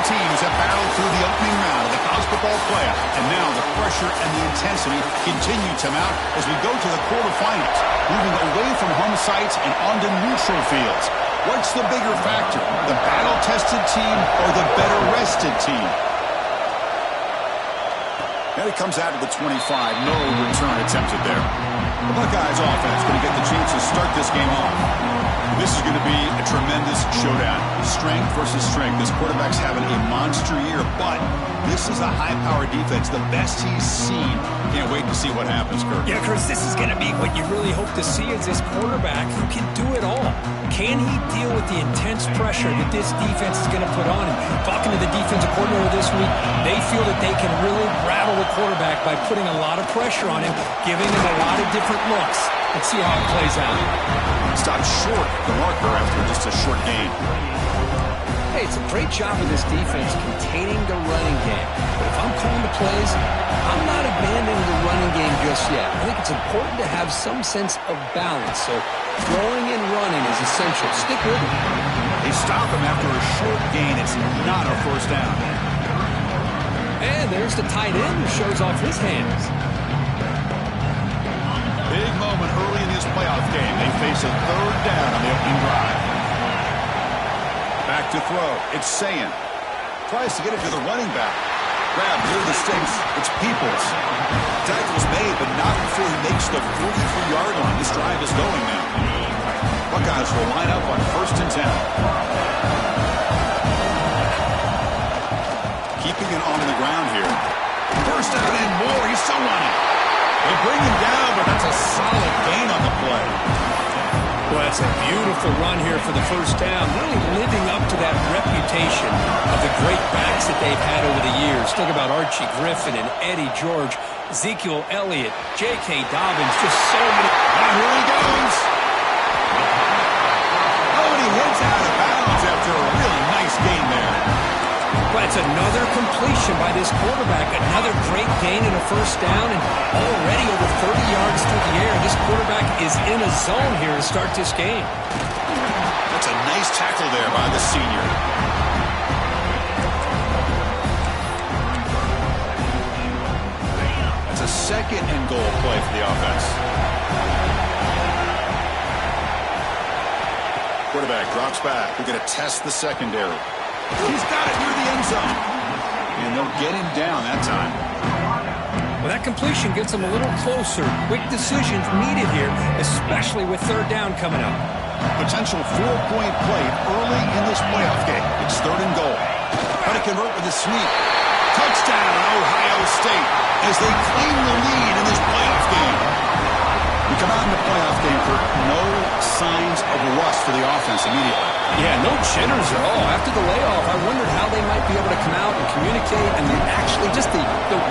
teams have battled through the opening round of the college football playoff, and now the pressure and the intensity continue to mount as we go to the quarterfinals, moving away from home sites and onto neutral fields. What's the bigger factor, the battle-tested team or the better-rested team? And it comes out to the 25. No return attempted there. The Buckeyes offense going to get the chance to start this game off. This is going to be a tremendous showdown. Strength versus strength. This quarterback's having a monster year, but this is a high-powered defense, the best he's seen. Can't wait to see what happens, Kirk. Yeah, Chris, this is going to be what you really hope to see is this quarterback who can do it all. Can he deal with the intense pressure that this defense is going to put on him? Talking to the defensive coordinator this week, they feel that they can really rattle the quarterback by putting a lot of pressure on him, giving him a lot of different looks. Let's see how it plays out. Stopped short the marker after just a short gain. Hey, it's a great job of this defense containing the running game. But if I'm calling the plays, I'm not abandoning the running game just yet. I think it's important to have some sense of balance. So throwing and running is essential. Stick with it. They stop him after a short gain. It's not a first down. And there's the tight end who shows off his hands. Big moment early in this playoff game. They face a third down on the opening drive. Back to throw. It's Sayin. Tries to get it to the running back. Grab near the sticks. It's Peoples. Tackle's made, but not before he makes the 43-yard line. This drive is going now. Buckeyes will line up on 1st and 10. Keeping it on the ground here. First down and more. He's still running. They bring him down, but that's a solid gain on the play. Well, that's a beautiful run here for the first down, really living up to that reputation of the great backs that they've had over the years. Think about Archie Griffin and Eddie George, Ezekiel Elliott, J.K. Dobbins, just so many. And here he goes. Oh, and he heads out of bounds after a really nice gain there. Well, it's another completion by this quarterback. Another great gain in a first down, and already over 30 yards through the air. This quarterback is in a zone here to start this game. That's a nice tackle there by the senior. That's a second and goal play for the offense. Quarterback drops back. We're going to test the secondary. He's got it near the end zone. And they'll get him down that time. Well, that completion gets him a little closer. Quick decisions needed here, especially with third down coming up. Potential 4-point play early in this playoff game. It's 3rd and goal. Try to convert with a sneak. Touchdown, Ohio State, as they claim the lead in this playoff game. We come out in the playoff game for no signs of rust for the offense immediately. Yeah, no jitters at all. After the layoff, I wondered how they might be able to come out and communicate and actually just the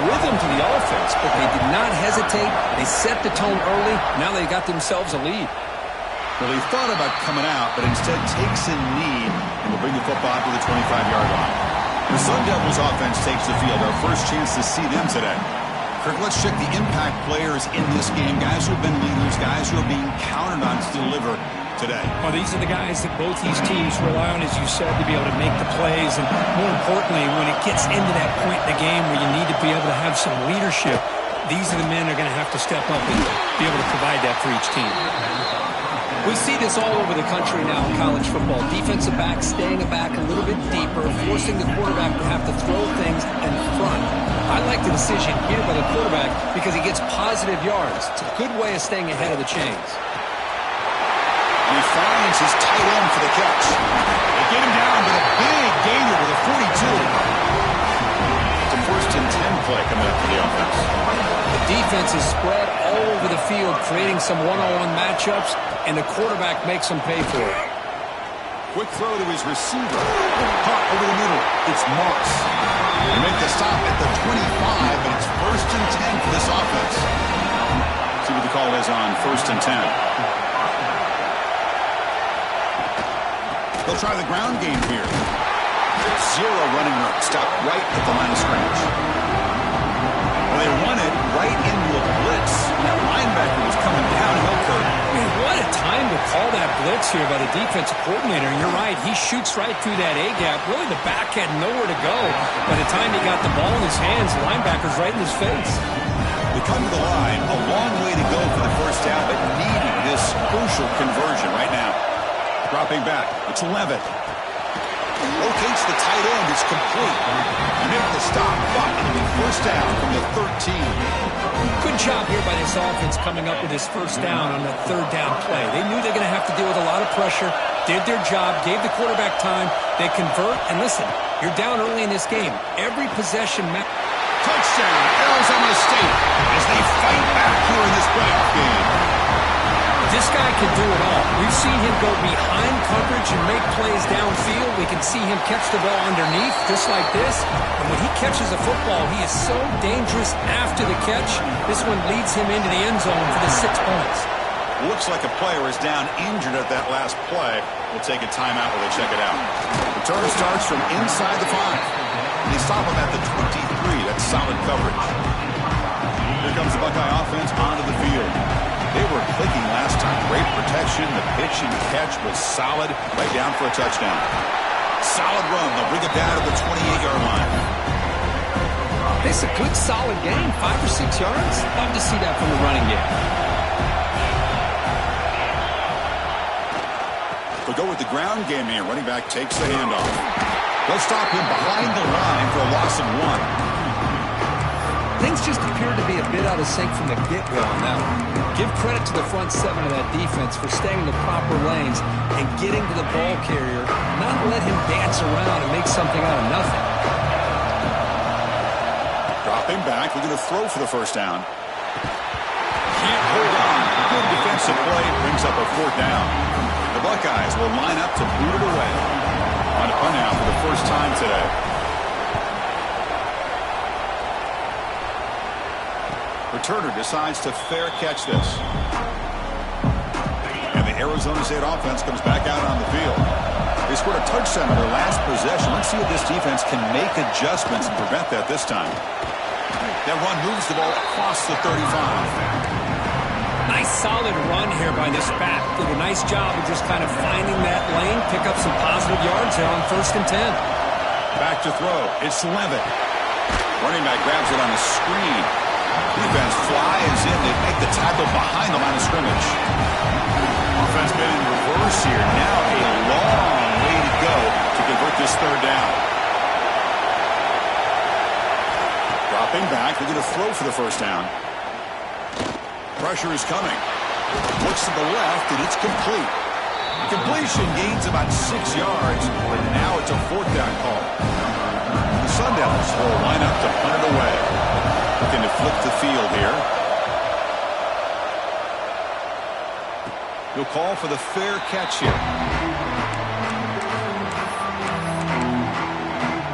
rhythm to the offense. But they did not hesitate. They set the tone early. Now they got themselves a lead. Well, he thought about coming out, but instead takes a knee and will bring the football to the 25-yard line. The Sun Devils offense takes the field. Our first chance to see them today. Kirk, let's check the impact players in this game. Guys who have been leaders, guys who are being counted on to deliver today. Well, these are the guys that both these teams rely on, as you said, to be able to make the plays. And more importantly, when it gets into that point in the game where you need to be able to have some leadership, these are the men that are going to have to step up and be able to provide that for each team. We see this all over the country now in college football. Defensive backs staying back a little bit deeper, forcing the quarterback to have to throw things in front. I like the decision here by the quarterback because he gets positive yards. It's a good way of staying ahead of the chains. And he finds his tight end for the catch. They get him down, but a big gainer with a 42. It's a 1st and 10 play coming up for the offense. The defense is spread all over the field, creating some one-on-one matchups, and the quarterback makes them pay for it. Quick throw to his receiver. Caught over the middle. It's Marks. They make the stop at the 25, but it's 1st and 10 for this offense. See what the call is on 1st and 10. They'll try the ground game here. 0 running room. Stop right at the line of scrimmage. Well, they run it right into a blitz. That linebacker was coming downhill, Kurt. I mean, what a time time to call that blitz here by the defensive coordinator. And you're right, he shoots right through that A-gap. Really, the back had nowhere to go. By the time he got the ball in his hands, the linebacker's right in his face. They come to the line, a long way to go for the first down, but needing this crucial conversion right now. Dropping back, it's Levitt. Locates the tight end, it's complete. Make the stop, but it'll be first down from the 13. Good job here by this offense coming up with this first down on that third down play. They knew they were going to have to deal with a lot of pressure, did their job, gave the quarterback time, they convert, and listen, you're down early in this game. Every possession matters. Touchdown, Arizona State, as they fight back here in this playoff game. This guy can do it all. We've seen him go behind coverage and make plays downfield. We can see him catch the ball underneath, just like this. And when he catches a football, he is so dangerous after the catch. This one leads him into the end zone for the 6 points. Looks like a player is down injured at that last play. We'll take a timeout while they check it out. Return starts from inside the 5. They stop him at the 23. That's solid coverage. Here comes the Buckeye offense onto the field. They were clicking last time. Great protection. The pitch and catch was solid. Right down for a touchdown. Solid run. They'll bring it down to the 28-yard line. It's a good, solid game. 5 or 6 yards. Love to see that from the running game. They'll go with the ground game here. Running back takes the handoff. They'll stop him behind the line for a loss of 1. Things just appeared to be a bit out of sync from the get-go on that one. Give credit to the front 7 of that defense for staying in the proper lanes and getting to the ball carrier, not let him dance around and make something out of nothing. Dropping back, we're going to throw for the first down. Can't hold on. Good defensive play brings up a 4th down. The Buckeyes will line up to boot it away. On a punt now for the first time today. Returner decides to fair catch this. And the Arizona State offense comes back out on the field. They scored a touchdown on their last possession. Let's see if this defense can make adjustments and prevent that this time. That run moves the ball across the 35. Nice solid run here by this back. Did a nice job of just kind of finding that lane, pick up some positive yards here on 1st and 10. Back to throw. It's Levitt. Running back grabs it on the screen. Defense flies in. They make the tackle behind the line of scrimmage. Offense been in reverse here. Now a long way to go to convert this 3rd down. Dropping back. They're going to throw for the first down. Pressure is coming. Looks to the left, and it's complete. Completion gains about 6 yards, but now it's a 4th down call. The Sundowns will line up to punt it away. Looking to flip the field here. He'll call for the fair catch here.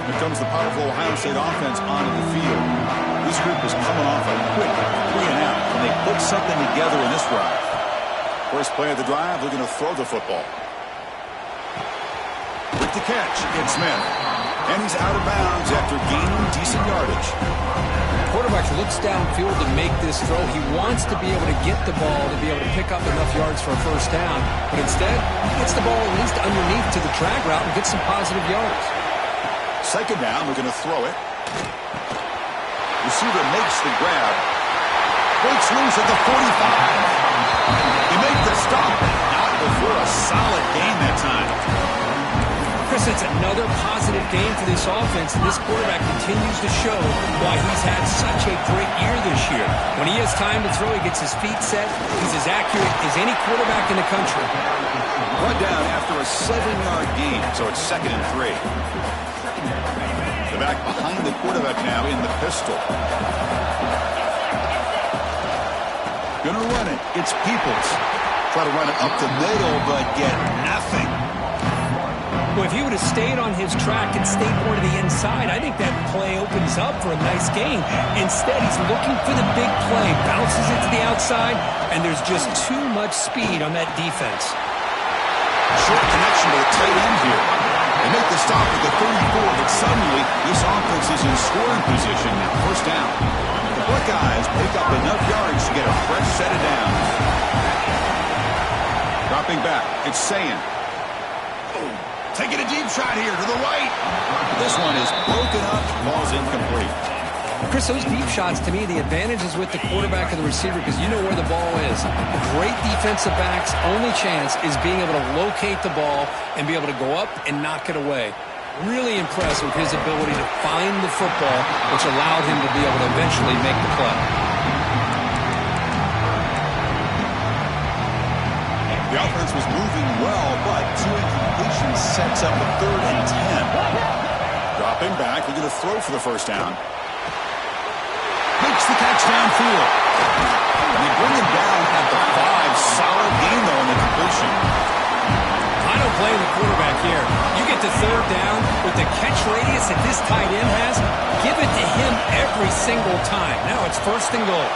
Here comes the powerful Ohio State offense onto the field. This group is coming off a quick 3-and-out, and they put something together in this drive. First play of the drive, they're going to throw the football. With the catch, it's Smith. And he's out of bounds after gaining decent yardage. Quarterback looks downfield to make this throw. He wants to be able to get the ball to be able to pick up enough yards for a first down. But instead, he gets the ball at least underneath to the drag route and gets some positive yards. Second down, we're going to throw it. Receiver makes the grab. Breaks loose at the 45. They make the stop. Not before a solid gain that time. Chris, it's another positive game for this offense, and this quarterback continues to show why he's had such a great year this year. When he has time to throw, he gets his feet set. He's as accurate as any quarterback in the country. Run down after a 7-yard gain, so it's 2nd and 3. The back behind the quarterback now in the pistol. Gonna run it. It's Peoples. Try to run it up the middle, but get nothing. Well, if he would have stayed on his track and stayed more to the inside, I think that play opens up for a nice gain. Instead, he's looking for the big play, bounces it to the outside, and there's just too much speed on that defense. Short connection to the tight end here. They make the stop at the 34, but suddenly this offense is in scoring position now. First down. The Buckeyes pick up enough yards to get a fresh set of downs. Dropping back. It's Sayin. Taking a deep shot here to the right. This one is broken up. Ball's incomplete. Chris, those deep shots, to me, the advantage is with the quarterback and the receiver because you know where the ball is. A great defensive back's only chance is being able to locate the ball and be able to go up and knock it away. Really impressed with his ability to find the football, which allowed him to be able to eventually make the play. The offense was moving well, but 2 incompletions sets up a 3rd and 10. Dropping back, looking to throw for the first down. Makes the catch downfield. And they bring him down at the 5. Solid gain, though, in the completion. I don't blame the quarterback here. You get to 3rd down with the catch radius that this tight end has, give it to him every single time. Now it's 1st and goal.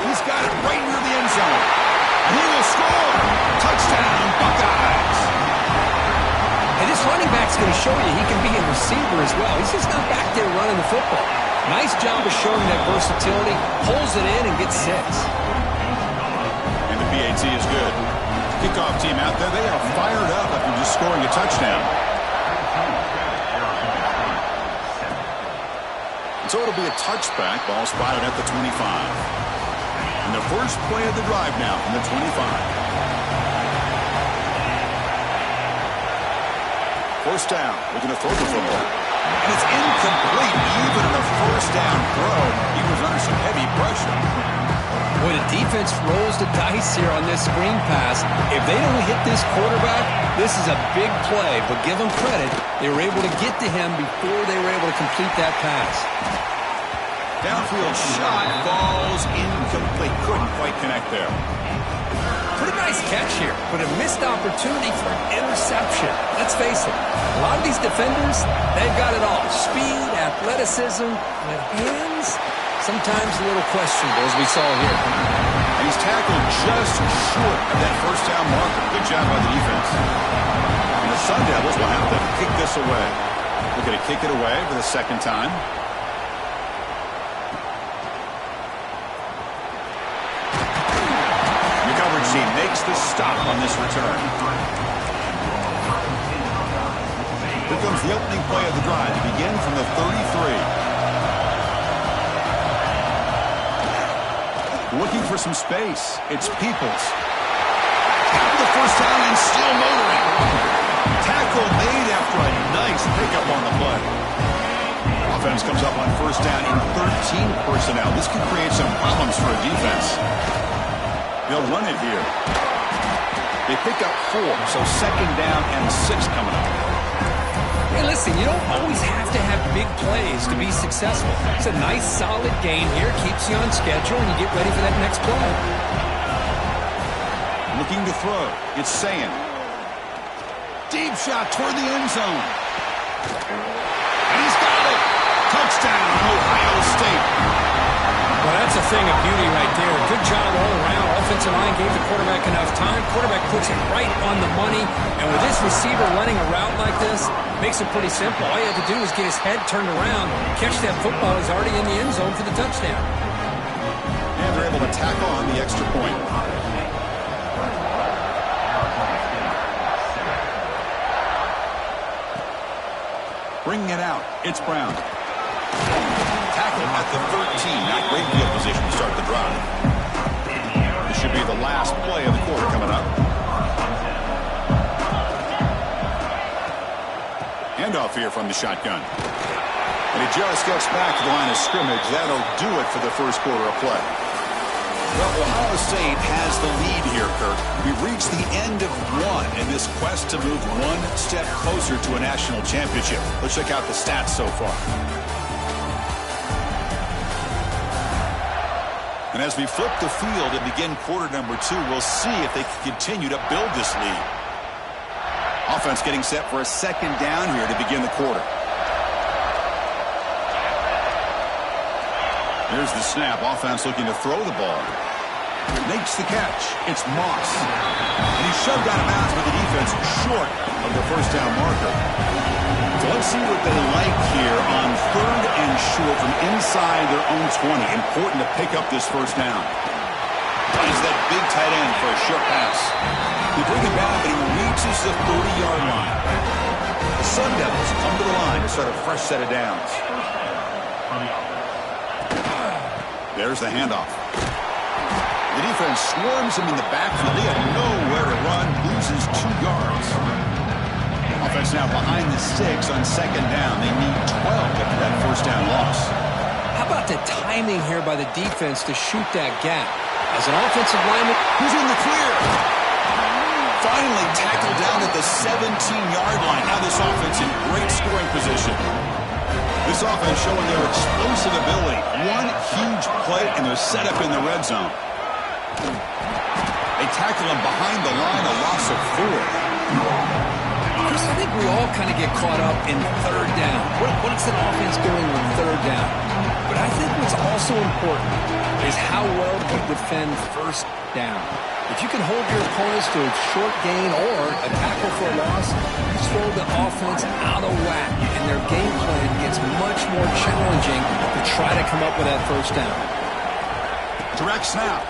He's got it right near the end zone. He will score. Touchdown, Buckeyes. And this running back's going to show you he can be a receiver as well. He's just not back there running the football. Nice job of showing that versatility. Pulls it in and gets 6. And the PAT is good. Kickoff team out there, they are fired up after just scoring a touchdown. So it'll be a touchback. Ball spotted at the 25. And the first play of the drive now from the 25. First down. Looking to throw the football. And it's incomplete. Even in a first down throw, he was under some heavy pressure. Boy, the defense rolls the dice here on this screen pass. If they don't hit this quarterback, this is a big play. But give them credit. They were able to get to him before they were able to complete that pass. Downfield shot falls incomplete. Couldn't quite connect there. Pretty nice catch here, but a missed opportunity for an interception. Let's face it, a lot of these defenders, they've got it all. Speed, athleticism, and hands, sometimes a little questionable, as we saw here. And he's tackled just short of that first down marker. Good job by the defense. And the Sun Devils will have to kick this away. We're going to kick it away for the 2nd time. He makes the stop on this return. Here comes the opening play of the drive to begin from the 33. Looking for some space. It's Peoples. After the first down and still motoring. Tackle made after a nice pickup on the play. Offense comes up on first down in 13 personnel. This could create some problems for a defense. They'll run it here. They pick up 4, so 2nd down and 6 coming up. Hey, listen, you don't always have to have big plays to be successful. It's a nice, solid gain here. Keeps you on schedule, and you get ready for that next play. Looking to throw. It's Sayin. Deep shot toward the end zone. And he's got it. Touchdown, Ohio State. Well, that's a thing of beauty right there. Good job all around. Offensive line gave the quarterback enough time. Quarterback puts it right on the money. And with this receiver running a route like this, makes it pretty simple. All you have to do is get his head turned around, catch that football. He's already in the end zone for the touchdown. And they're able to tack on the extra point. Bringing it out. It's Brown. Tackle at the 13. Not great field position to start the drive. This should be the last play of the quarter coming up. Handoff here from the shotgun. And he just gets back to the line of scrimmage. That'll do it for the first quarter of play. Well, Ohio State has the lead here, Kirk. We've reached the end of 1 in this quest to move 1 step closer to a national championship. Let's check out the stats so far. And as we flip the field and begin quarter number 2, we'll see if they can continue to build this lead. Offense getting set for a 2nd down here to begin the quarter. Here's the snap. Offense looking to throw the ball. Makes the catch. It's Moss. And he's shoved out of bounds by the defense short of the first down marker. So let's see what they like here on 3rd and short from inside their own 20. Important to pick up this first down. Finds that big tight end for a short pass. They bring him down, but he reaches the 30-yard line. The Sun Devils come to the line to start a fresh set of downs. There's the handoff. The defense swarms him in the backfield. They have nowhere to run, loses 2 yards. Offense now behind the 6 on second down. They need 12 after that first down loss. How about the timing here by the defense to shoot that gap? As an offensive lineman, who's in the clear? Finally tackled down at the 17-yard line. Now this offense in great scoring position. This offense showing their explosive ability. One huge play, and they're set up in the red zone. They tackle him behind the line, a loss of 4. Chris, I think we all kind of get caught up in third down. What is an offense doing with third down? But I think what's also important is how well you defend first down. If you can hold your opponents to a short gain or a tackle for a loss, you throw the offense out of whack, and their game plan gets much more challenging to try to come up with that first down. Direct snap.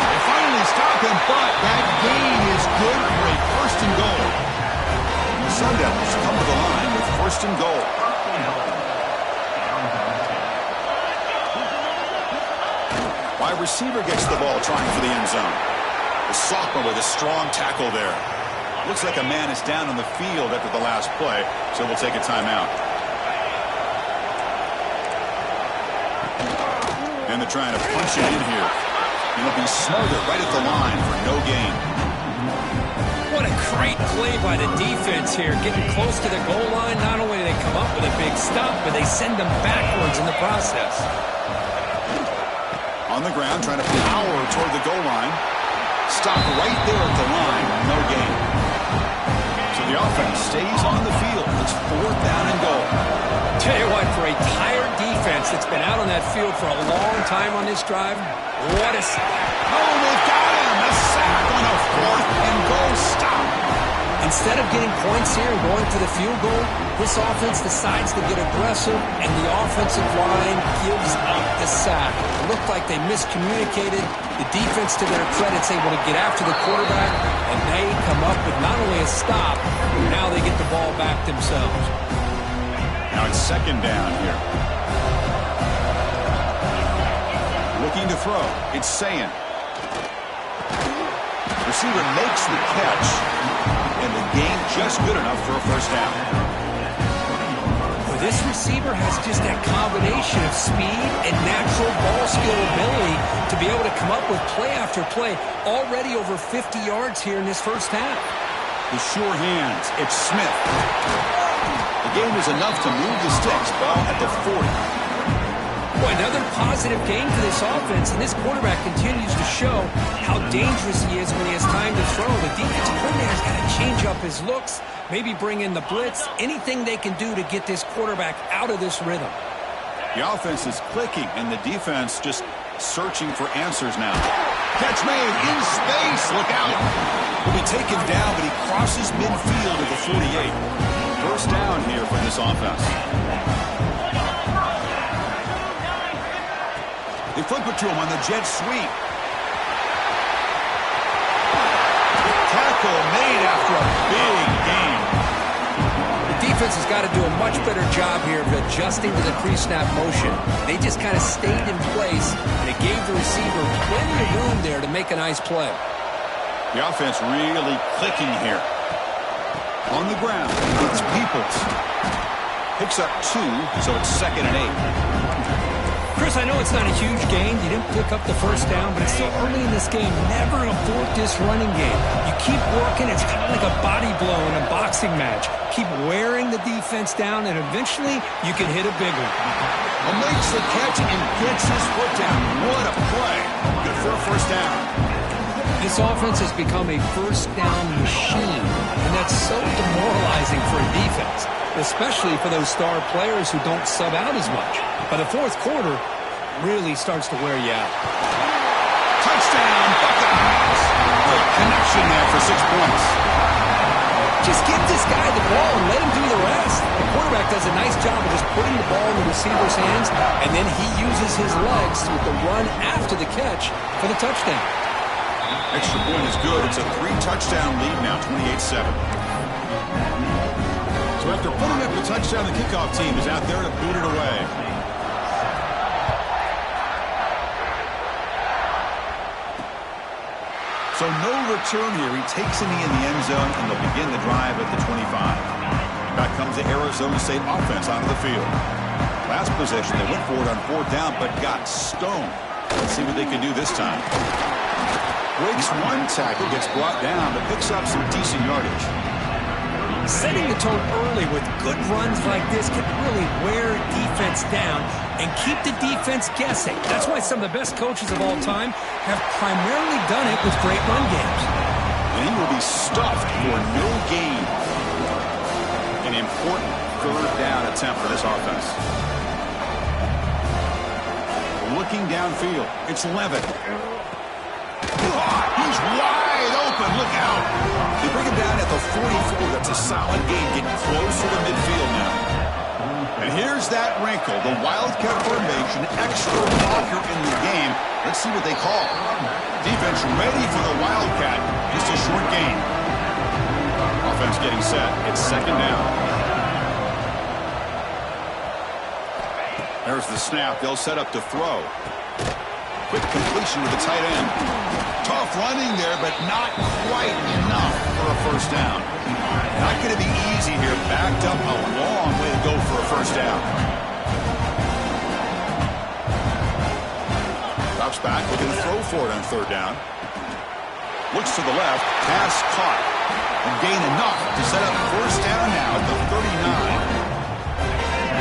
They finally stop him, but that gain is good for a first and goal. The Sun Devils come to the line with first and goal. Wide receiver gets the ball trying for the end zone. The sophomore with a strong tackle there. Looks like a man is down on the field after the last play, so we'll take a timeout. And they're trying to punch it in here. He'll be smothered right at the line for no gain. What a great play by the defense here. Getting close to the goal line, not only do they come up with a big stop, but they send them backwards in the process. On the ground, trying to power toward the goal line. Stop right there at the line. No gain. So the offense stays on the field. It's 4th down and goal. Tell you what, for a tired defense that's been out on that field for a long time on this drive, what a... Oh, they've got him! A sack on a 4th and goal stop. Instead of getting points here and going for the field goal, this offense decides to get aggressive, and the offensive line gives up the sack. It looked like they miscommunicated. The defense, to their credit, is able to get after the quarterback, and they come up with not only a stop, but now they get the ball back themselves. Now it's second down here. Looking to throw. It's Sayin. Receiver makes the catch, and the gain just good enough for a first down. Well, this receiver has just that combination of speed and natural ball skill ability to be able to come up with play after play. Already over 50 yards here in this first half. The sure hands. It's Smith. The gain was enough to move the sticks. Ball at the 40. Boy, another positive game for this offense, and this quarterback continues to show how dangerous he is when he has time to throw. The defensive coordinator's got to change up his looks, maybe bring in the blitz, anything they can do to get this quarterback out of this rhythm. The offense is clicking, and the defense just searching for answers now. Catch made in space. Look out. Will be taken down, but he crosses midfield at the 48. First down here for this offense. They flip it to him on the jet sweep. Tackle made after a big gain. The defense has got to do a much better job here of adjusting to the pre-snap motion. They just kind of stayed in place, and it gave the receiver plenty of room there to make a nice play. The offense really clicking here. On the ground, it's Peoples. Picks up 2, so it's 2nd and 8. Chris, I know it's not a huge gain. You didn't pick up the first down, but it's still early in this game. Never abort this running game. You keep working. It's kind of like a body blow in a boxing match. Keep wearing the defense down, and eventually you can hit a big one. Well, makes the catch and gets his foot down. What a play. Good for a first down. This offense has become a first down machine, and that's so demoralizing for a defense, especially for those star players who don't sub out as much. By the fourth quarter, really starts to wear you out. Touchdown, Buckeyes! Good connection there for 6 points. Just give this guy the ball and let him do the rest. The quarterback does a nice job of just putting the ball in the receiver's hands, and then he uses his legs with the run after the catch for the touchdown. Extra point is good. It's a 3-touchdown lead now, 28-7. So after putting up the touchdown, the kickoff team is out there to boot it away. So no return here. He takes it in the end zone, and they'll begin the drive at the 25. Back comes the Arizona State offense onto the field. Last possession, they went for it on 4th down, but got stoned. Let's see what they can do this time. Breaks one tackle, gets brought down, but picks up some decent yardage. Setting the tone early with good runs like this can really wear defense down and keep the defense guessing. That's why some of the best coaches of all time have primarily done it with great run games. And he will be stuffed for no gain. An important 3rd down attempt for this offense. Looking downfield, it's Levitt. He's wide open. Look out. They bring him down at the 44. That's a solid gain, getting closer to midfield now. And here's that wrinkle. The Wildcat formation, extra blocker in the game. Let's see what they call. Defense ready for the Wildcat. Just a short gain. Offense getting set. It's 2nd down. There's the snap. They'll set up to throw. Quick completion with the tight end. Tough running there, but not quite enough for a 1st down. Not going to be easy here. Backed up a long way to go for a 1st down. Drops back, looking to throw for it on 3rd down. Looks to the left. Pass caught. And gain enough to set up 1st down now at the 39.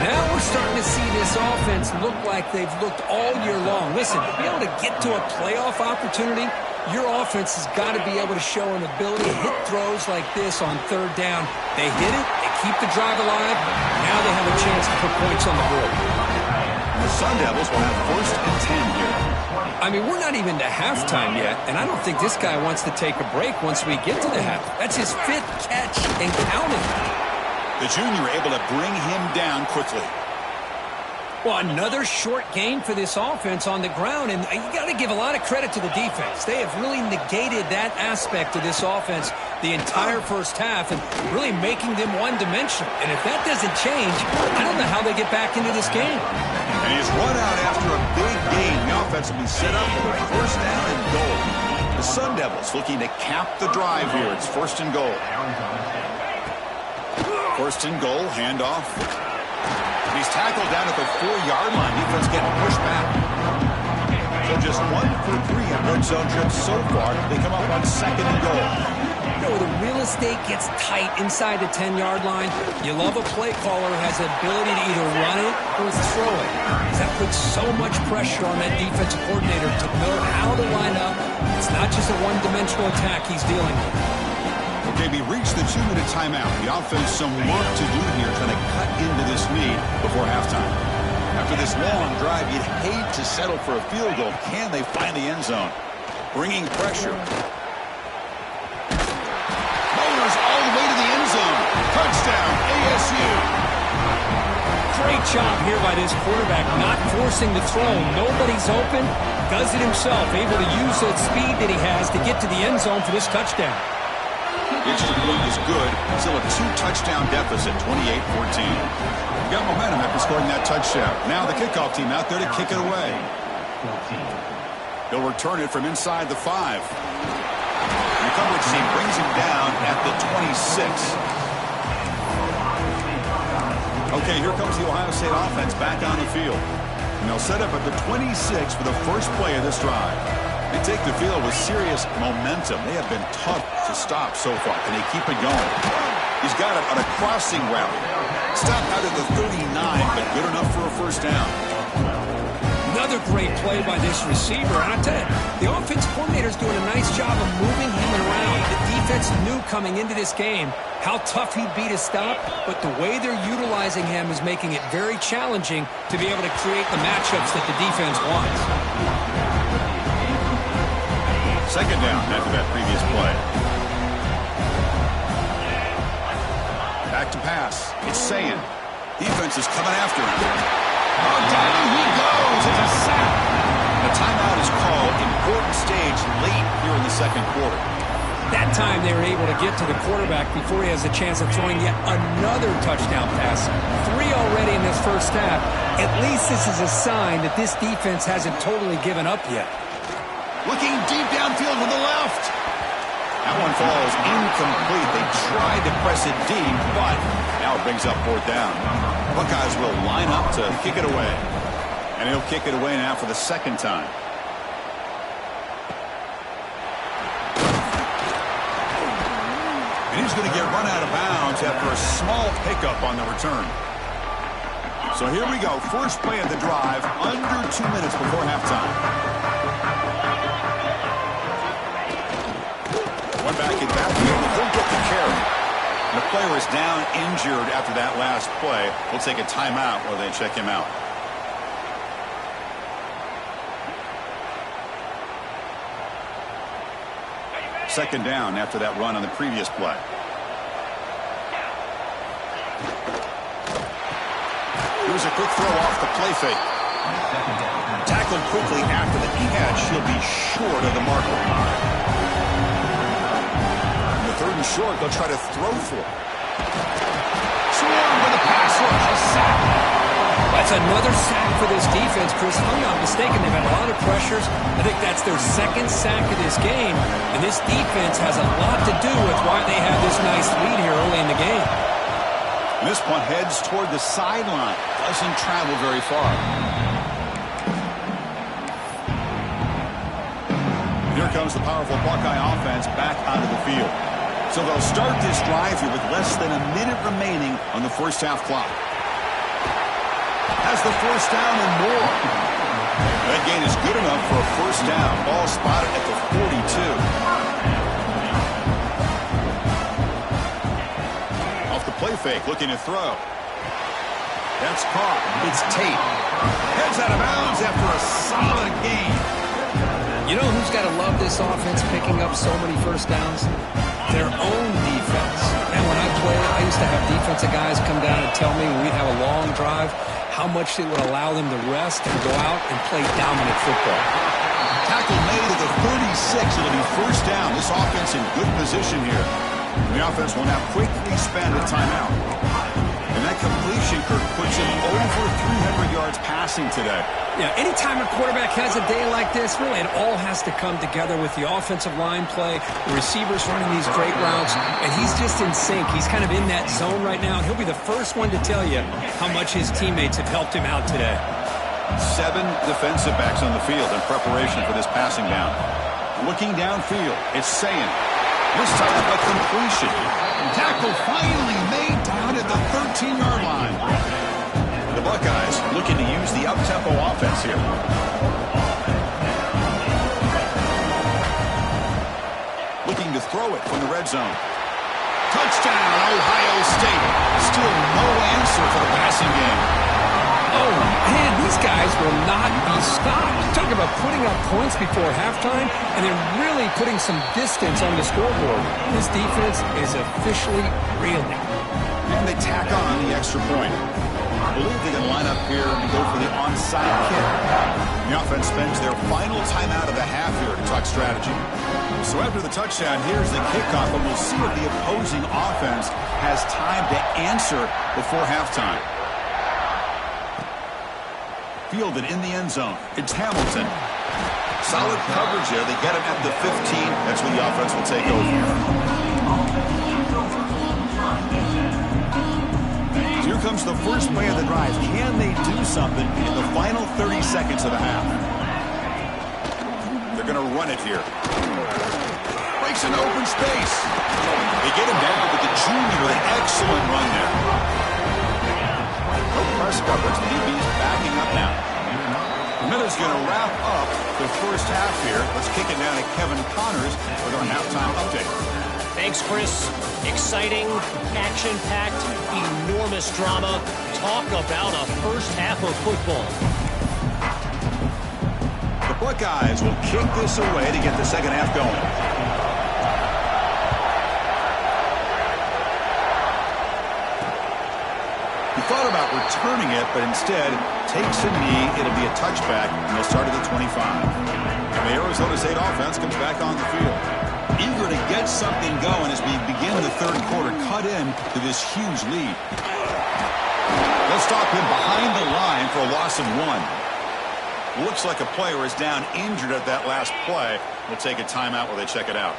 Now we're starting to see this offense look like they've looked all year long. Listen, to be able to get to a playoff opportunity, your offense has got to be able to show an ability to hit throws like this on 3rd down. They hit it, they keep the drive alive, now they have a chance to put points on the board. The Sun Devils will have 1st and 10 here. I mean, we're not even to halftime yet, and I don't think this guy wants to take a break once we get to the half. That's his 5th catch and counting. The junior able to bring him down quickly. Well, another short gain for this offense on the ground, and you got to give a lot of credit to the defense. They have really negated that aspect of this offense the entire 1st half and really making them one-dimensional. And if that doesn't change, I don't know how they get back into this game. And he's run out after a big gain. The offense will be set up for a 1st down and goal. The Sun Devils looking to cap the drive here. It's 1st and goal. 1st and goal, handoff. He's tackled down at the 4-yard line. Defense getting pushed back. So just 1 for 3 on red zone trips so far. They come up on 2nd and goal. You know, the real estate gets tight inside the 10-yard line. You love a play caller who has the ability to either run it or throw it. That puts so much pressure on that defensive coordinator to know how to line up. It's not just a one-dimensional attack he's dealing with. Okay, we reached the 2-minute timeout. The offense some work to do here, trying to cut into this lead before halftime. After this long drive, you'd hate to settle for a field goal. Can they find the end zone? Bringing pressure. Motors all the way to the end zone. Touchdown, ASU. Great job here by this quarterback, not forcing the throw. Nobody's open. Does it himself, able to use that speed that he has to get to the end zone for this touchdown. The extra point is good. Still a 2-touchdown deficit, 28-14. Got momentum after scoring that touchdown. Now the kickoff team out there to kick it away. He'll return it from inside the 5. The coverage team brings him down at the 26. Okay, here comes the Ohio State offense back on the field. And they'll set up at the 26 for the first play of this drive. They take the field with serious momentum. They have been tough to stop so far. Can they keep it going? He's got it on a crossing route. Stop out of the 39, but good enough for a 1st down. Another great play by this receiver. And I tell you, the offense coordinator's doing a nice job of moving him around. The defense knew coming into this game how tough he'd be to stop, but the way they're utilizing him is making it very challenging to be able to create the matchups that the defense wants. 2nd down after that previous play. Back to pass. It's saying. Defense is coming after him. Oh, down he goes. It's a sack. The timeout is called. Important stage late here in the second quarter. That time they were able to get to the quarterback before he has a chance of throwing yet another touchdown pass. 3 already in this first half. At least this is a sign that this defense hasn't totally given up yet. Looking deep downfield to the left. That one falls incomplete. They tried to press it deep, but now it brings up 4th down. Buckeyes will line up to kick it away. And he'll kick it away now for the second time. And he's going to get run out of bounds after a small pickup on the return. So here we go. First play of the drive, under 2 minutes before halftime. One back in backfield. He'll get the carry. And the player is down injured after that last play. We'll take a timeout while they check him out. Second down after that run on the previous play. Here's a quick throw off the play fake. Tackled quickly after the catch. He'll be short of the marker. On the 3rd and short, they'll try to throw for it. Swarm with a pass rush. A sack. That's another sack for this defense, Chris. If I'm not mistaken, they've had a lot of pressures. I think that's their 2nd sack of this game. And this defense has a lot to do with why they have this nice lead here early in the game. And this punt heads toward the sideline. Doesn't travel very far. Here comes the powerful Buckeye offense back onto the field. So they'll start this drive here with less than a minute remaining on the first half clock. Has the 1st down and more. That gain is good enough for a 1st down. Ball spotted at the 42. Off the play fake, looking to throw. That's caught. It's Tate. Heads out of bounds after a solid gain. You know who's got to love this offense picking up so many 1st downs? Their own defense. And when I played, I used to have defensive guys come down and tell me when we'd have a long drive how much it would allow them to rest and go out and play dominant football. Tackle made at the 36. It'll be 1st down. This offense in good position here. The offense will now quickly spend a timeout. And that completion, Kirk, puts him over 300 yards passing today. Yeah, anytime a quarterback has a day like this, really it all has to come together with the offensive line play, the receivers running these great routes, and he's just in sync. He's kind of in that zone right now, and he'll be the first one to tell you how much his teammates have helped him out today. 7 defensive backs on the field in preparation for this passing down. Looking downfield, it's saying, this time a completion. Tackle finally made down at the 13-yard line. The Buckeyes looking to use the up-tempo offense here. Looking to throw it from the red zone. Touchdown, Ohio State. Still no answer for the passing game. Oh, man, these guys will not be stopped. Talk about putting up points before halftime and then really putting some distance on the scoreboard. This defense is officially reeling. And they tack on the extra point. I believe they're going to line up here and go for the onside kick. The offense spends their final timeout of the half here to talk strategy. So after the touchdown, here's the kickoff, and we'll see if the opposing offense has time to answer before halftime. Fielded in the end zone. It's Hamilton. Solid coverage there. They get him at the 15. That's when the offense will take over. Here comes the first play of the drive. Can they do something in the final 30 seconds of the half? They're going to run it here. Breaks an open space. They get him down with the junior with an excellent run there. No press coverage. The DB's backing up now. Miller's going to wrap up the first half here. Let's kick it down to Kevin Connors with our halftime update. Thanks, Chris. Exciting, action-packed, enormous drama. Talk about a first half of football. The Buckeyes will kick this away to get the second half going. about returning it, but instead takes a knee. It'll be a touchback, and they'll start at the 25. And the Arizona State offense comes back on the field. Eager to get something going as we begin the third quarter, cut in to this huge lead. They'll stop him behind the line for a loss of 1. Looks like a player is down injured at that last play. We'll take a timeout while they check it out.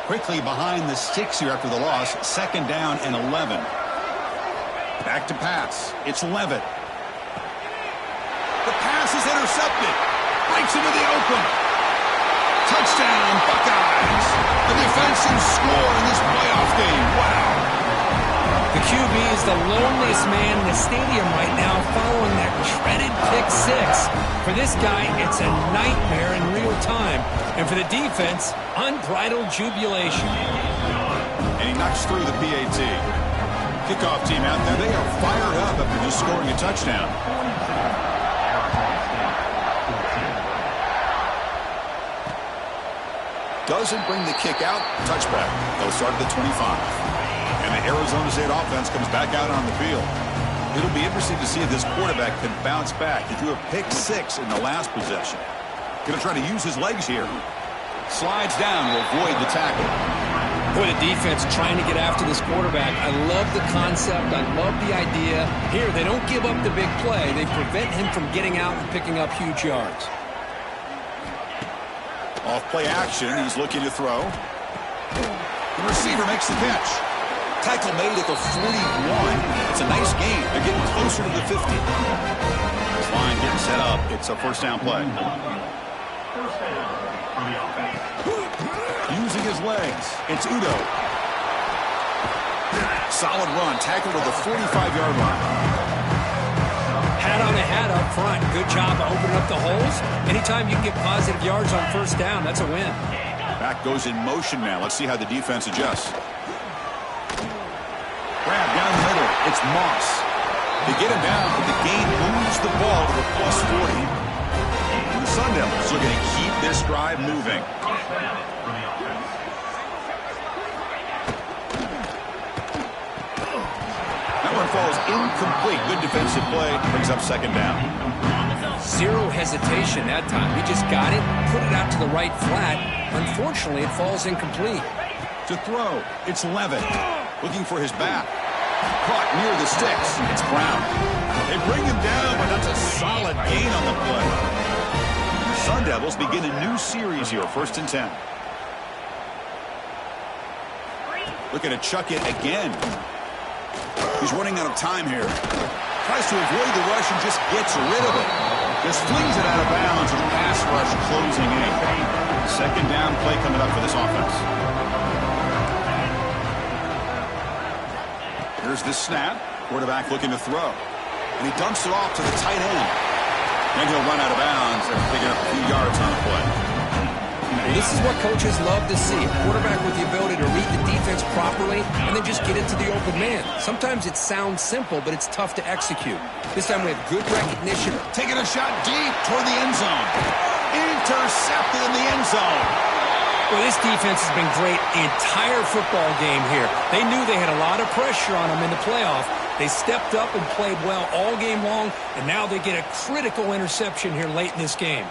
Quickly behind the sticks here after the loss. 2nd down and 11. Back to pass. It's Levitt. The pass is intercepted. Breaks into the open. Touchdown, Buckeyes. A defensive score in this playoff game. Wow. The QB is the loneliest man in the stadium right now following that dreaded pick 6. For this guy, it's a nightmare in real time. And for the defense, unbridled jubilation. And he knocks through the PAT. Kickoff team out there, they are fired up after just scoring a touchdown. Doesn't bring the kick out. Touchback. They'll start at the 25. And the Arizona State offense comes back out on the field. It'll be interesting to see if this quarterback can bounce back. He threw a pick 6 in the last possession. Going to try to use his legs here. Slides down to avoid the tackle. Boy, the defense trying to get after this quarterback. I love the concept. I love the idea. Here, they don't give up the big play. They prevent him from getting out and picking up huge yards. Off play action. He's looking to throw. The receiver makes the catch. Tackle made at the 41. It's a nice gain. They're getting closer to the 50. This line getting set up. It's a first down play. Using his legs. It's Udo. Solid run. Tackle to the 45-yard line. Hat on a hat up front. Good job of opening up the holes. Anytime you can get positive yards on first down, that's a win. Back goes in motion now. Let's see how the defense adjusts. Grab down the middle. It's Moss. They get him down, but the gain moves the ball to the plus 40. And the Sun Devils are going to keep this drive moving. That one falls incomplete. Good defensive play. Brings up 2nd down. Zero hesitation that time. He just got it, put it out to the right flat. Unfortunately, it falls incomplete. To throw, it's Levitt. Looking for his back. Caught near the sticks. It's Brown. They bring him down, but that's a solid gain on the play. The Sun Devils begin a new series here, 1st and 10. Looking to chuck it again. He's running out of time here. Tries to avoid the rush and just gets rid of it. Just flings it out of bounds with pass rush closing in. 2nd down play coming up for this offense. Here's the snap. Quarterback looking to throw. And he dumps it off to the tight end. And he'll run out of bounds after picking up a few yards on the play. This is what coaches love to see. A quarterback with the ability to read the defense properly and then just get into the open man. Sometimes it sounds simple, but it's tough to execute. This time we have good recognition. Taking a shot deep toward the end zone. Intercepted in the end zone. Well, this defense has been great the entire football game here. They knew they had a lot of pressure on them in the playoff. They stepped up and played well all game long, and now they get a critical interception here late in this game.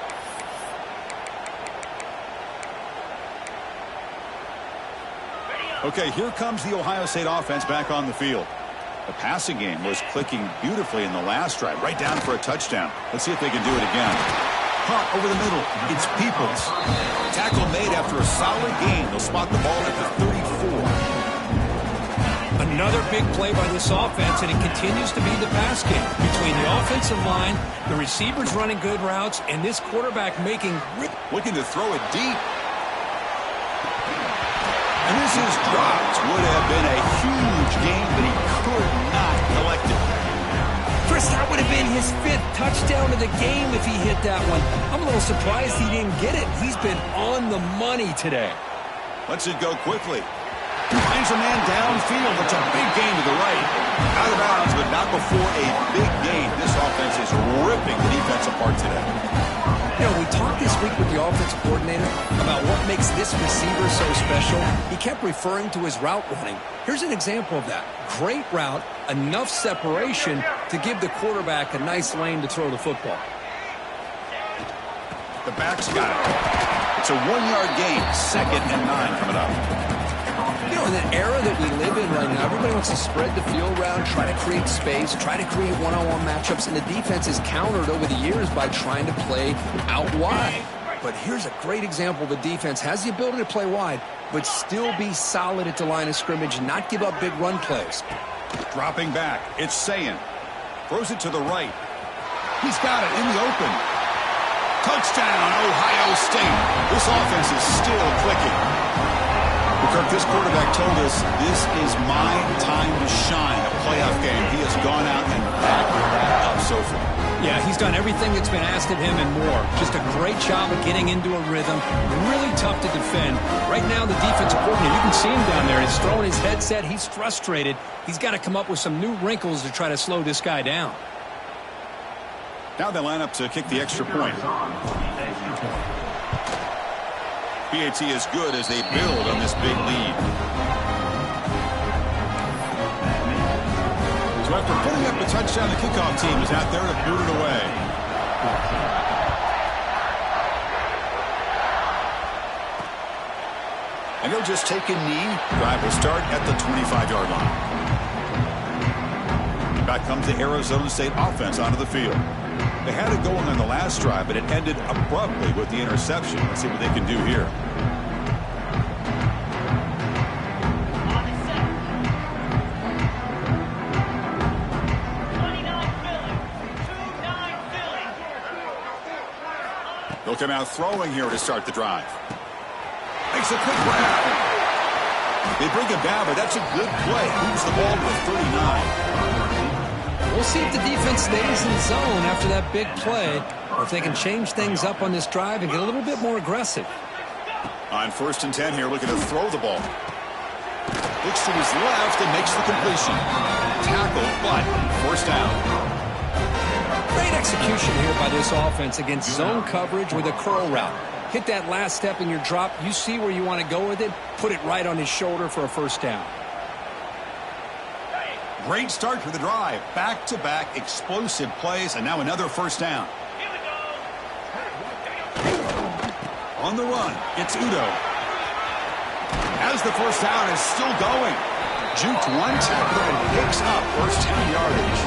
Okay, here comes the Ohio State offense back on the field. The passing game was clicking beautifully in the last drive, right down for a touchdown. Let's see if they can do it again. Caught over the middle. It's Peoples. Tackle made after a solid gain. They'll spot the ball at the 34. Another big play by this offense, and it continues to be the pass game. Between the offensive line, the receivers running good routes, and this quarterback making... Looking to throw it deep. And this is dropped. Would have been a huge game, but he could not collect it. Chris, that would have been his 5th touchdown of the game if he hit that one. I'm a little surprised he didn't get it. He's been on the money today. Lets it go quickly. Finds a man downfield. It's a big gain to the right. Out of bounds, but not before a big gain. This offense is ripping the defense apart today. You know, we talked this week with the offensive coordinator about what makes this receiver so special. He kept referring to his route running. Here's an example of that. Great route, enough separation to give the quarterback a nice lane to throw the football. The back's got it. It's a 1-yard gain. 2nd and 9 coming up. You know, in the era that we live in right now, everybody wants to spread the field around, try to create space, try to create one-on-one matchups, and the defense is countered over the years by trying to play out wide. But here's a great example. The defense has the ability to play wide, but still be solid at the line of scrimmage and not give up big run plays. Dropping back. It's Sayin. Throws it to the right. He's got it in the open. Touchdown, Ohio State. This offense is still clicking. Kirk, this quarterback told us this is my time to shine, a playoff game. He has gone out and backed that up so far. Yeah, he's done everything that's been asked of him and more. Just a great job of getting into a rhythm. Really tough to defend. Right now, the defensive coordinator, you can see him down there. He's throwing his headset. He's frustrated. He's got to come up with some new wrinkles to try to slow this guy down. Now they line up to kick the extra point. PAT is good as they build on this big lead. So after putting up a touchdown, the kickoff team is out there to boot it away. And they'll just take a knee. Drive will start at the 25-yard line. Back comes the Arizona State offense onto the field. They had it going on the last drive, but it ended abruptly with the interception. Let's see what they can do here. They'll come out throwing here to start the drive. Makes a quick grab. They bring it down, but that's a good play. Moves the ball to the 39. We'll see if the defense stays in zone after that big play, or if they can change things up on this drive and get a little bit more aggressive. On 1st and 10 here, looking to throw the ball. Looks to his left and makes the completion. Tackle, but 1st down. Great execution here by this offense against zone coverage with a curl route. Hit that last step in your drop. You see where you want to go with it. Put it right on his shoulder for a 1st down. Great start for the drive. Back-to-back explosive plays, and now another 1st down. On the run, it's Udo. As the 1st down is still going. Juked one tackler and picks up 1st down yardage.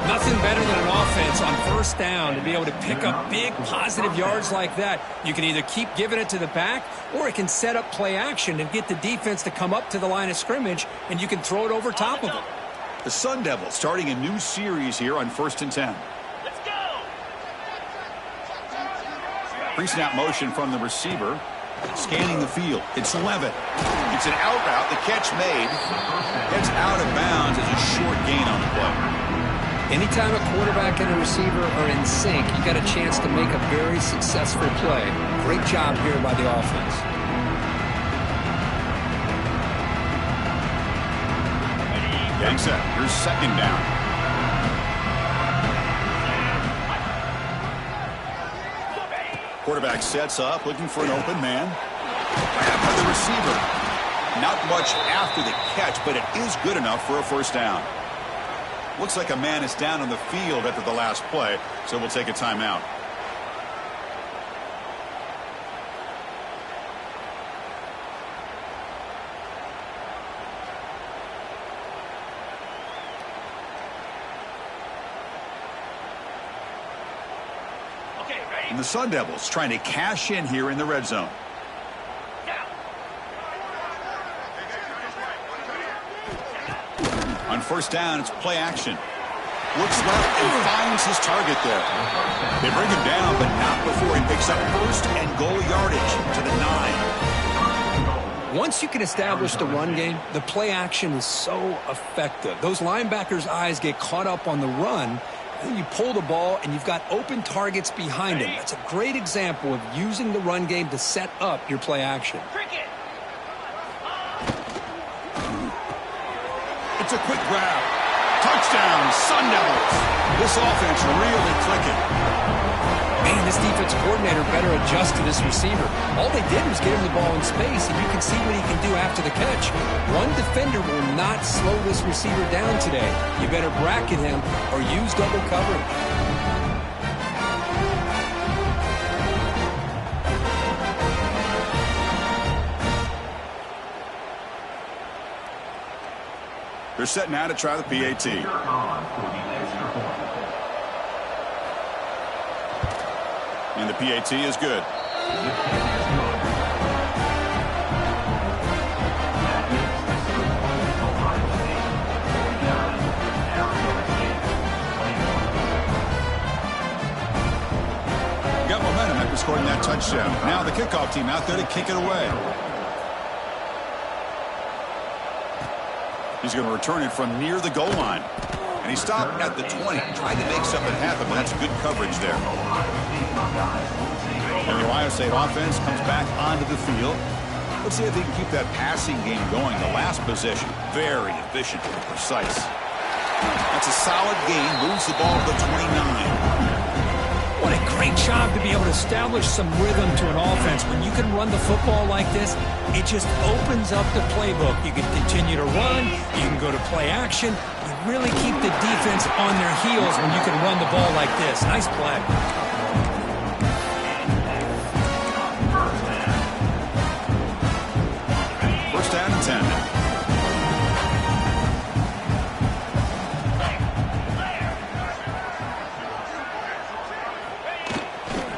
Nothing better than an offense on 1st down to be able to pick up big positive yards like that. You can either keep giving it to the back, or it can set up play action and get the defense to come up to the line of scrimmage, and you can throw it over top of them. The Sun Devils starting a new series here on 1st and 10. Let's go! Pre-snap motion from the receiver. Scanning the field. It's Levitt. It's an out route. The catch made. Gets out of bounds as a short gain on the play. Anytime a quarterback and a receiver are in sync, you got a chance to make a very successful play. Great job here by the offense. Getting set. Here's 2nd down. Quarterback sets up, looking for an open man. Grabbed by the receiver. Not much after the catch, but it is good enough for a 1st down. Looks like a man is down on the field after the last play, so we'll take a timeout. Okay, ready? And the Sun Devils trying to cash in here in the red zone. On 1st down, it's play action. Looks left and finds his target there. They bring him down, but not before he picks up 1st and goal yardage to the 9. Once you can establish the run game, the play action is so effective. Those linebackers' eyes get caught up on the run, and then you pull the ball, and you've got open targets behind him. That's a great example of using the run game to set up your play action. It's a quick grab. Touchdown, Sun Devils. This offense really clicking. Man, this defense coordinator better adjust to this receiver. All they did was get him the ball in space, and you can see what he can do after the catch. One defender will not slow this receiver down today. You better bracket him or use double coverage. They're set now to try the PAT. And the PAT is good. Got momentum after scoring that touchdown. Now the kickoff team out there to kick it away. He's going to return it from near the goal line. And he stopped at the 20, tried to make something happen, but that's good coverage there. And the Ohio State offense comes back onto the field. Let's see if they can keep that passing game going. The last possession, very efficient and precise. That's a solid gain, moves the ball to the 29. What a great job to be able to establish some rhythm to an offense. When you can run the football like this, it just opens up the playbook. You can continue to run. You can go to play action. You really keep the defense on their heels when you can run the ball like this. Nice play. First down and 10.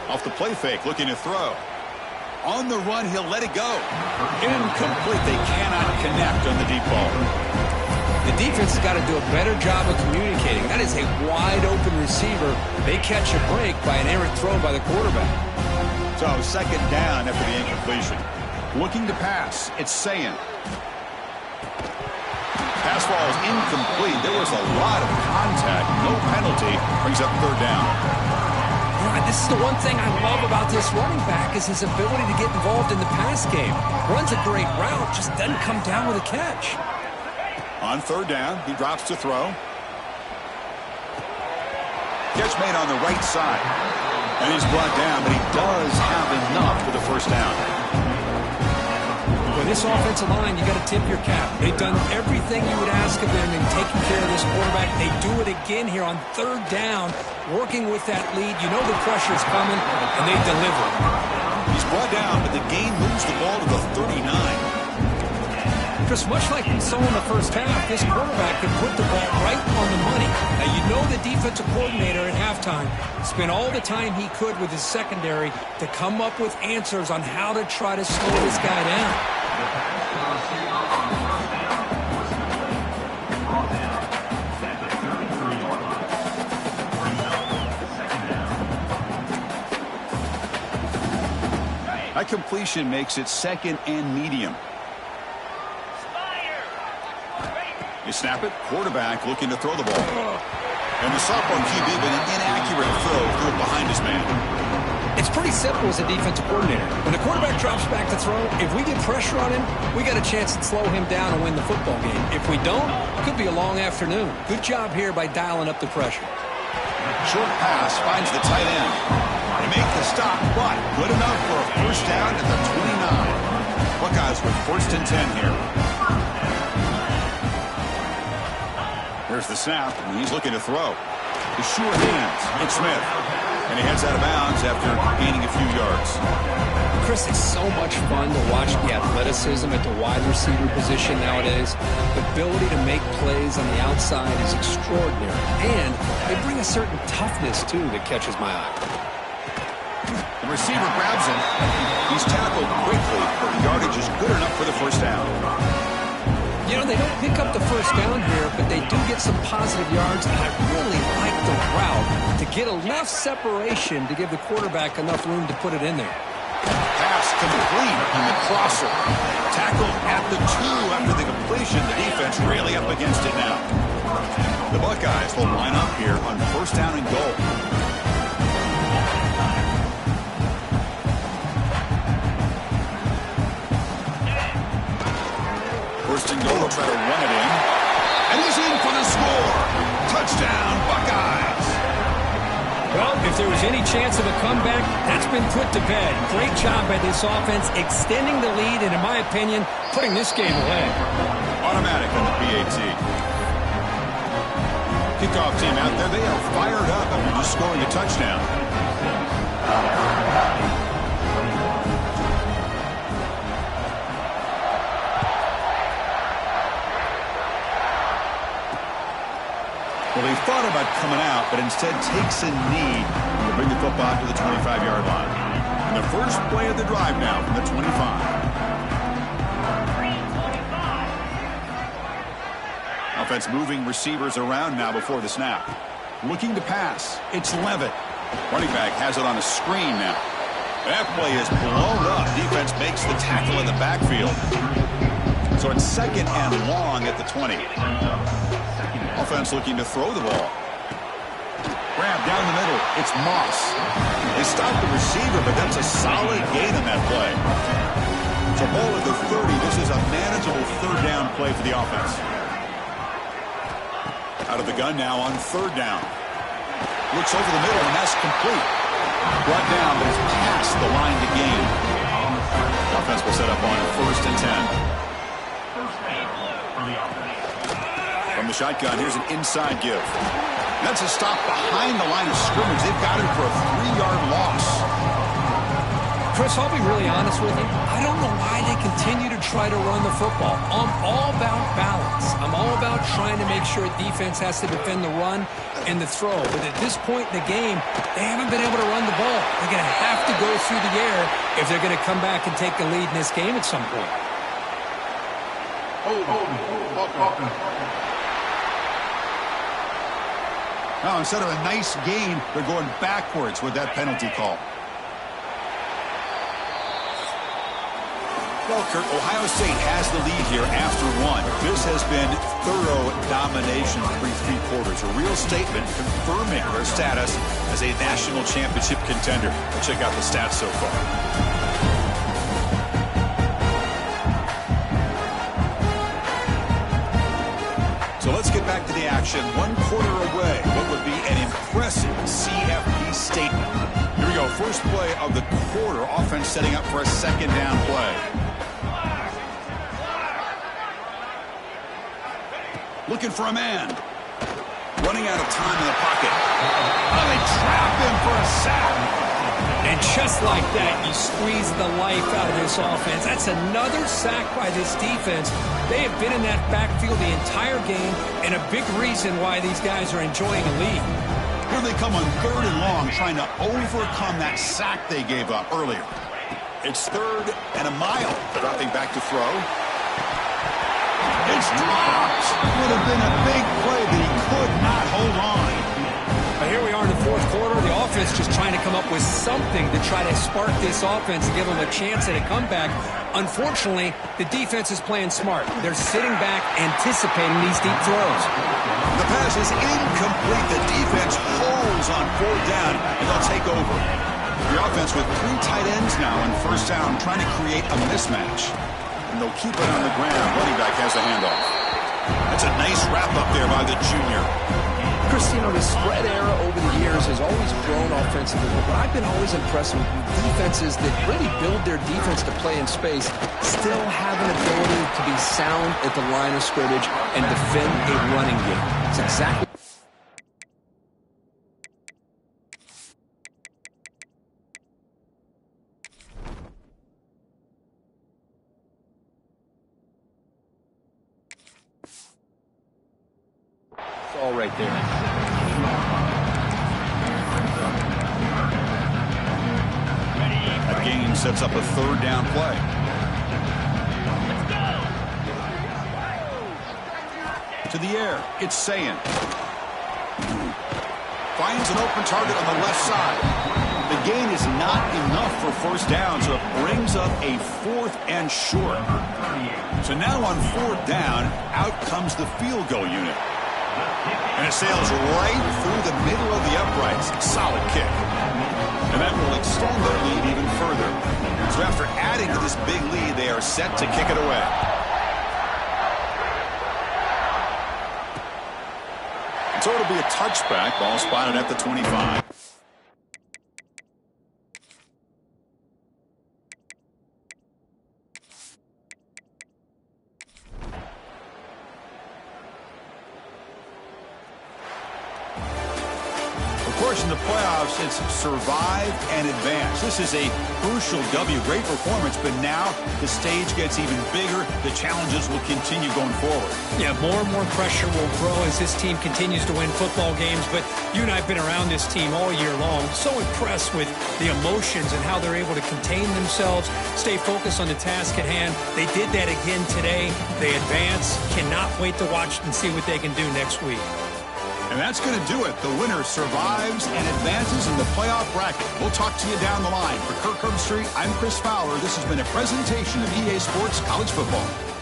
Off the play fake, looking to throw. On the run, he'll let it go. Incomplete. They cannot connect on the deep ball. The defense has got to do a better job of communicating. That is a wide-open receiver. They catch a break by an errant throw by the quarterback. So second down after the incompletion. Looking to pass. It's Sayin. Pass ball is incomplete. There was a lot of contact. No penalty. Brings up third down. This is the one thing I love about this running back is his ability to get involved in the pass game. Runs a great route, just doesn't come down with a catch. On third down, he drops to throw. Catch made on the right side. And he's brought down, but he does have enough for the first down. With this offensive line, you got to tip your cap. They've done everything you would ask of them in taking care of this quarterback. They do it again here on third down, working with that lead. You know the pressure's coming, and they deliver. He's brought down, but the game moves the ball to the 39. Just much like we saw in the first half, this quarterback could put the ball right on the money. Now, you know the defensive coordinator at halftime spent all the time he could with his secondary to come up with answers on how to try to slow this guy down. That completion makes it second and medium. You snap it, quarterback looking to throw the ball. And the sophomore QB with an inaccurate throw threw it behind his man. It's pretty simple as a defensive coordinator. When the quarterback drops back to throw, if we get pressure on him, we got a chance to slow him down and win the football game. If we don't, it could be a long afternoon. Good job here by dialing up the pressure. Short pass finds the tight end. They make the stop, but good enough for a first down at the 29. Buckeyes with first and 10 here. Here's the snap, and he's looking to throw. The sure hands. It's Smith. And he heads out of bounds after gaining a few yards. Chris, it's so much fun to watch the athleticism at the wide receiver position nowadays. The ability to make plays on the outside is extraordinary. And they bring a certain toughness, too, that catches my eye. The receiver grabs him. He's tackled quickly, but the yardage is good enough for the first down. You know, they don't pick up the first down here, but they do get some positive yards, and I really like the route to get enough separation to give the quarterback enough room to put it in there. Pass complete on the crosser. Tackled at the 2 after the completion. The defense really up against it now. The Buckeyes will line up here on first down and goal. First and goal, they'll try to run it in. And he's in for the score. Touchdown, Buckeyes. Well, if there was any chance of a comeback, that's been put to bed. Great job by this offense, extending the lead, and in my opinion, putting this game away. Automatic on the PAT. Kickoff team out there, they are fired up after just scoring a touchdown. Well, they thought about coming out, but instead takes a knee to bring the football to the 25-yard line. And the first play of the drive now from the 25. Offense moving receivers around now before the snap. Looking to pass. It's Levitt. Running back has it on a screen now. That play is blown up. Defense makes the tackle in the backfield. So it's second and long at the 20. Offense looking to throw the ball. Grab down the middle. It's Moss. They stop the receiver, but that's a solid gain on that play. So ball at the 30. This is a manageable third down play for the offense. Out of the gun now on third down. Looks over the middle, and that's complete. Brought down, but it's past the line to gain. Offense will set up on first and 10. From the shotgun, here's an inside give. That's a stop behind the line of scrimmage. They've got him for a 3-yard loss. Chris, I'll be really honest with you. I don't know why they continue to try to run the football. I'm all about balance. I'm all about trying to make sure defense has to defend the run and the throw. But at this point in the game, they haven't been able to run the ball. They're going to have to go through the air if they're going to come back and take the lead in this game at some point. Now, instead of a nice gain, they're going backwards with that penalty call. Well, Kurt, Ohio State has the lead here after one. This has been thorough domination through three quarters. A real statement confirming their status as a national championship contender. We'll check out the stats so far. So let's get back to the action. 1 quarter away. What would be an impressive CFP statement. Here we go. First play of the quarter. Offense setting up for a second down play. Looking for a man. Running out of time in the pocket. Oh, they trap him for a sack. And just like that, you squeeze the life out of this offense. That's another sack by this defense. They have been in that backfield the entire game, and a big reason why these guys are enjoying a lead. Here they come on third and long, trying to overcome that sack they gave up earlier. It's third and a mile. Dropping back to throw. It's dropped. Would have been a big play, but he could not hold on. But here we are in the fourth quarter. The offense just trying to come up with something to try to spark this offense and give them a chance at a comeback. Unfortunately, the defense is playing smart. They're sitting back, anticipating these deep throws. The pass is incomplete. The defense holds on fourth down, and they'll take over. The offense with 3 tight ends now on first down, trying to create a mismatch. And they'll keep it on the ground. Running back has the handoff. That's a nice wrap up there by the junior. Chris, you know, the spread era over the years has always grown offensively, but I've been always impressed with defenses that really build their defense to play in space, still have an ability to be sound at the line of scrimmage and defend a running game. It's exactly... It's all right there. That gain sets up a third down play. To the air, it's Sayin. Finds an open target on the left side. The gain is not enough for first down, so it brings up a 4th and short. So now on 4th down, out comes the field goal unit. And it sails right through the middle of the uprights. Solid kick. And that will extend their lead even further. So after adding to this big lead, they are set to kick it away. So it'll be a touchback. Ball spotted at the 25. Of course, in the playoffs, it's survive and advance. This is a crucial W. Great performance, but now the stage gets even bigger. The challenges will continue going forward. Yeah, more and more pressure will grow as this team continues to win football games. But you and I have been around this team all year long. So impressed with the emotions and how they're able to contain themselves, stay focused on the task at hand. They did that again today. They advance. Cannot wait to watch and see what they can do next week. And that's going to do it. The winner survives and advances in the playoff bracket. We'll talk to you down the line. For Kirk Herbstreit, I'm Chris Fowler. This has been a presentation of EA Sports College Football.